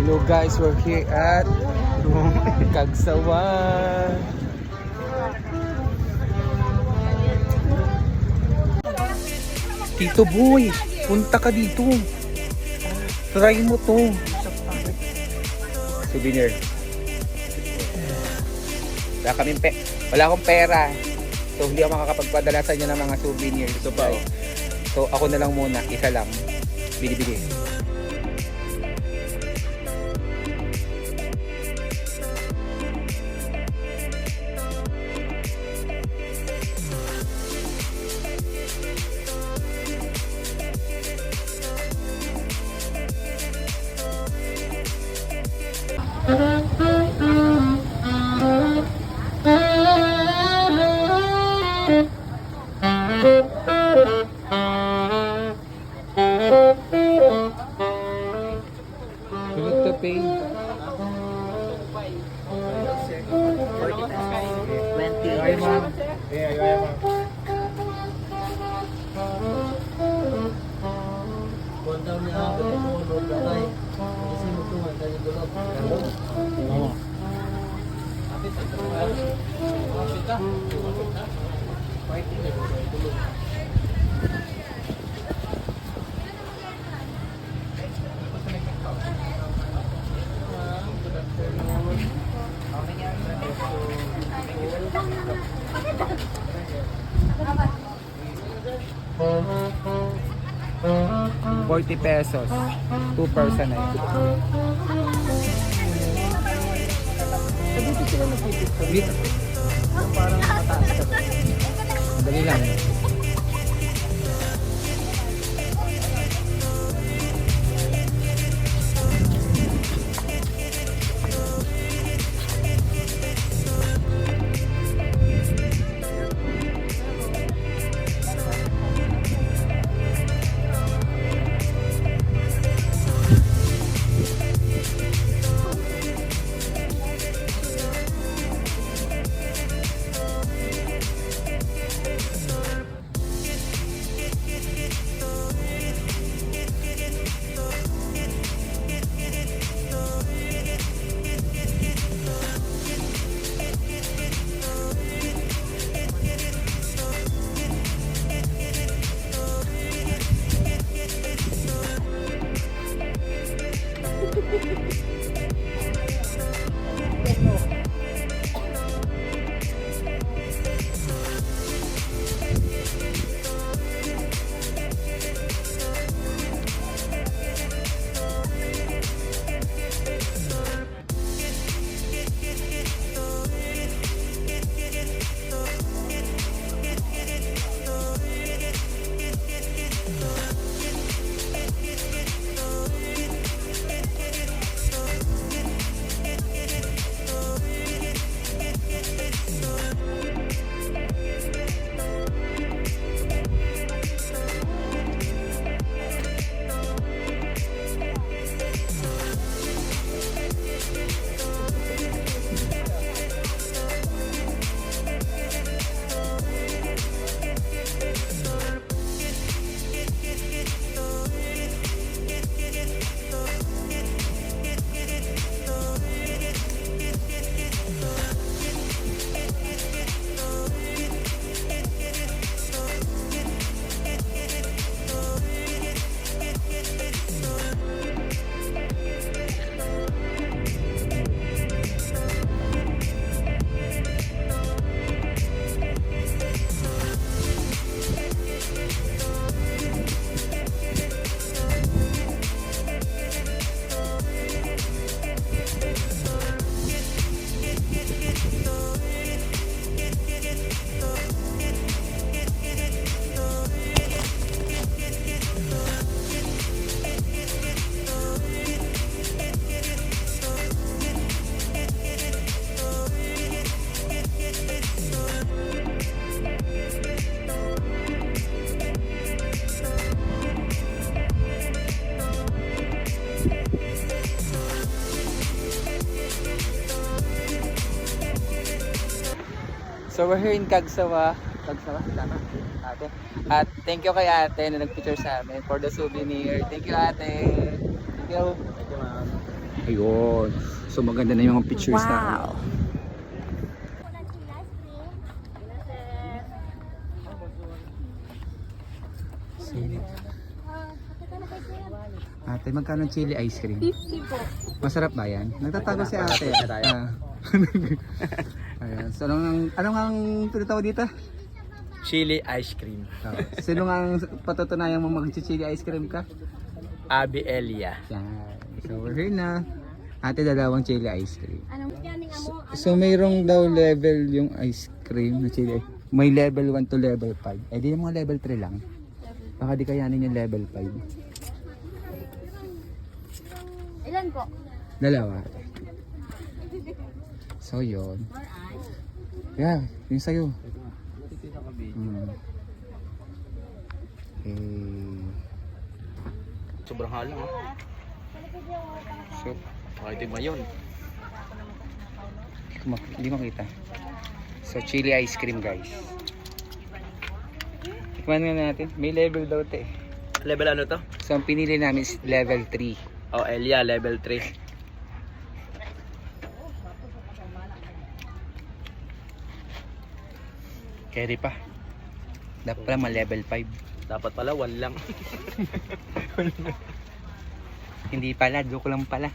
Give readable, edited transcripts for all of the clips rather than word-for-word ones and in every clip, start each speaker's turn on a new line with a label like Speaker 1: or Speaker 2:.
Speaker 1: Hello guys, we're here at Cagsawa. Tito Boy, punta ka dito. Try mo to. Souvenir. Wala akong pera. So hindi ako makakapagpadala sa inyo ng mga souvenir. So ako na lang muna, isa lang. Bili-bili. Pay. 20. Ay, ma'am. ₱40. 2 person na yun. Dito sila nagpipicture. Dito. Parang mataas ka. Madali lang. So we're here in Cagsawa. Cagsawa, tama? Ate. At thank you kay ate na nagpicture sa amin for the souvenir. Thank you ate. Thank you. Thank you ma'am. Ayun. So maganda na yung mga pictures na. Ate, magkano chili ice cream?
Speaker 2: 50 po.
Speaker 1: Masarap ba yan? Nagtatago si ate. Ah. Ayan. So, anong ang tinatawag dito?
Speaker 3: Chili ice cream.
Speaker 1: Oh. Sino nga ang patutunayan mo mag-chili ice cream ka?
Speaker 3: Abi Elia.
Speaker 1: Yan. So, we're here na. Ate, dalawang chili ice cream.
Speaker 2: Anong
Speaker 1: So, mayroong daw level yung ice cream na chili. May level 1 to level 5. Eh, di yung mga level 3 lang. Baka di kayanin yung level 5.
Speaker 2: Ilan po?
Speaker 1: Dalawa. So, yun. Yeah, yung sa'yo.
Speaker 3: Sobrang halang ha.
Speaker 1: So,
Speaker 3: Pakaitin mo yun.
Speaker 1: hindi makita. So, chili ice cream, guys. Tikman nga natin. May level daw ito eh.
Speaker 3: Level ano to?
Speaker 1: So, ang pinili namin is level 3.
Speaker 3: Oh, Elia, level 3.
Speaker 1: Carry pa. Dapat pala level 5.
Speaker 3: Dapat pala 1 lang.
Speaker 1: Hindi pala, joke lang pala.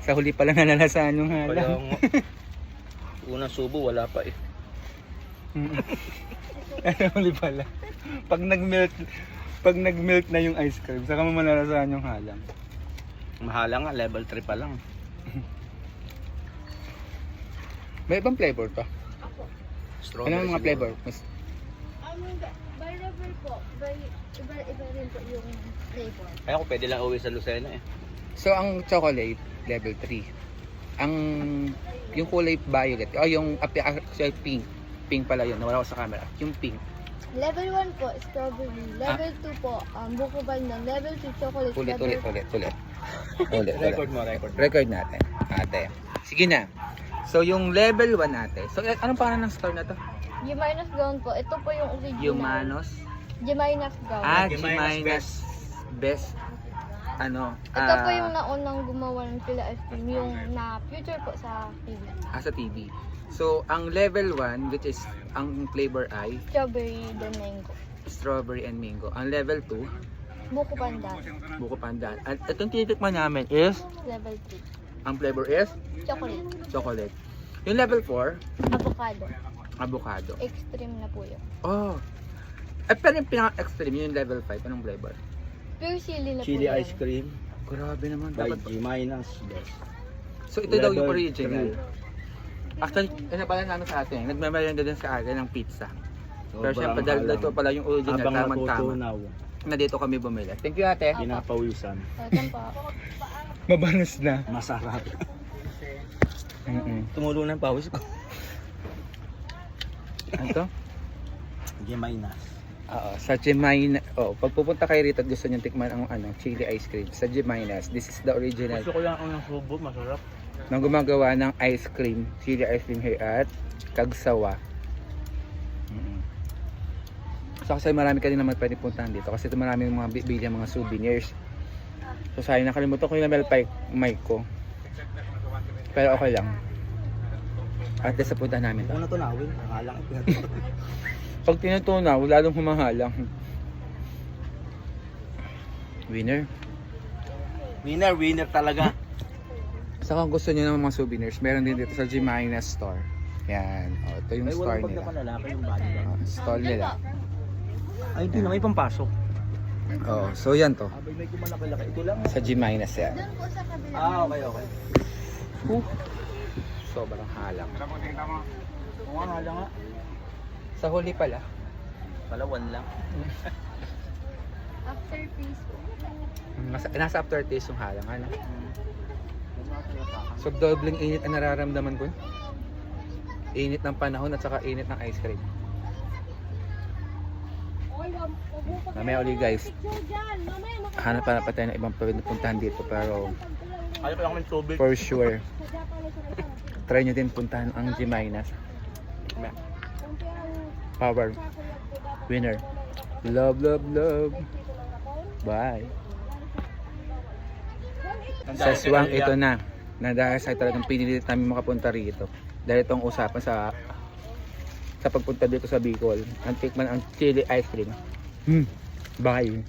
Speaker 1: Sa huli pala nalalasahan yung halang.
Speaker 3: Parang unang subo wala pa eh.
Speaker 1: Sa huli pala. Pag nag-melt na yung ice cream, saka mo malalasahan yung halang.
Speaker 3: Mahala nga, level 3 pa lang.
Speaker 1: May ibang flavor to.
Speaker 3: Strawberry
Speaker 1: Ano ang mga
Speaker 3: siguro.
Speaker 1: flavor? Mas
Speaker 2: By level po. Iba rin po yung flavor.
Speaker 3: Kaya ako pwede lang uwi sa Lucena eh.
Speaker 1: So, ang chocolate, level 3. Yung kulay violet, yung actually pink. Pink pala yun, nawala ko sa camera. Yung pink.
Speaker 2: Level 1 po, strawberry. Level 2 po, buko pandan. Level 2, chocolate.
Speaker 1: Ulit.
Speaker 3: Record mo, record.
Speaker 1: Record natin, ate. Sige na. So, yung level 1 ate. So, anong pangalan ng store na to?
Speaker 2: Gimanas Gown po. Ito po yung original.
Speaker 1: Humanos.
Speaker 2: Gimanas Gown.
Speaker 1: Gimanas Best. Ano?
Speaker 2: Ito po yung naunang gumawa ng Pila Ice Cream. Yung na-future po sa TV.
Speaker 1: Sa TV. So, ang level 1, which is ang flavor ay
Speaker 2: Strawberry then mango.
Speaker 1: strawberry and mango. Ang level 2,
Speaker 2: Buko pandan.
Speaker 1: buko pandan. At itong tinitikman namin is,
Speaker 2: Level 3.
Speaker 1: ang flavor is
Speaker 2: Chocolate.
Speaker 1: chocolate. Yung level 4,
Speaker 2: Avocado.
Speaker 1: avocado.
Speaker 2: Extreme na po yun.
Speaker 1: Oh. Pero yung pinaka-extreme, yung level 5, anong flavor?
Speaker 2: Pure chili na
Speaker 3: Chili
Speaker 2: po yan.
Speaker 3: ice cream
Speaker 1: Grabe naman.
Speaker 3: by
Speaker 1: Dapat.
Speaker 3: G-Minus Best.
Speaker 1: So, ito daw yung
Speaker 3: Level
Speaker 1: original. Actually, ano pala namin sa atin, nagmamayanda din sa atin ng pizza. Pero syempre, dahil ito pala yung original,
Speaker 3: Habang
Speaker 1: tamang-tama.
Speaker 3: natutunaw,
Speaker 1: Na dito kami bumili. Thank you ate.
Speaker 3: pinapawisan.
Speaker 2: Welcome po.
Speaker 1: Mabanas na.
Speaker 3: Masarap.
Speaker 1: Mm-mm.
Speaker 3: Tumulo ng pawis ko.
Speaker 1: Ano to?
Speaker 3: G-Minus.
Speaker 1: Oo, sa Gemina. Oh, pag pupunta kayo rito at gusto niyo tikman ang chili ice cream sa Gemini's. This is the original
Speaker 3: Gusto ko lang ang subo, masarap.
Speaker 1: nang gumagawa ng ice cream, chili ice cream here at Kagsawa. So kasi marami ka din naman pwede puntahan dito kasi ito marami mga bibili mga souvenirs. So sayang nakalimutan ko yung level 5 mic ko. Pero okay lang. At sa punta namin to.
Speaker 3: Una tunawin, akalang ipinatunaw.
Speaker 1: Pag tinutunaw, lalong humahalang. Winner.
Speaker 3: Winner talaga.
Speaker 1: Sa kung gusto niyo ng mga souvenirs, meron din dito sa Gemini's store. Yan. O, ito yung
Speaker 3: May
Speaker 1: store
Speaker 3: walang bag na
Speaker 1: nila.
Speaker 3: panlalaki yung body bag.
Speaker 1: Stall nila.
Speaker 3: Ay, hindi na may pampasok.
Speaker 1: Oh, so yan to.
Speaker 3: Abay, may kumalaki-laki. Ito lang.
Speaker 1: Sa Gemini's yan.
Speaker 2: Doon po sa kabila.
Speaker 3: Okay.
Speaker 1: Sobrang halang.
Speaker 3: Oo nga lang nga.
Speaker 1: Sa huli pala.
Speaker 3: Pala, 1 lang.
Speaker 2: After peace po.
Speaker 1: Nasa aftertaste yung halang. Ano? So dobleng init ang nararamdaman ko. Init ng panahon at saka init ng ice cream. Mamaya ulit guys. Hanap pa tayo ng ibang pwede puntahan dito pero
Speaker 3: Ayaw ko lang may tubig.
Speaker 1: for sure try nyo din puntahan ang Gemini's. Power winner. Love. Bye. Sa Swang ito na. Na dahil sa talagang pinilit namin makapunta rito. Dahil itong usapan sa pagpunta dito sa Bicol. Ang tikman ang chili ice cream. Bye.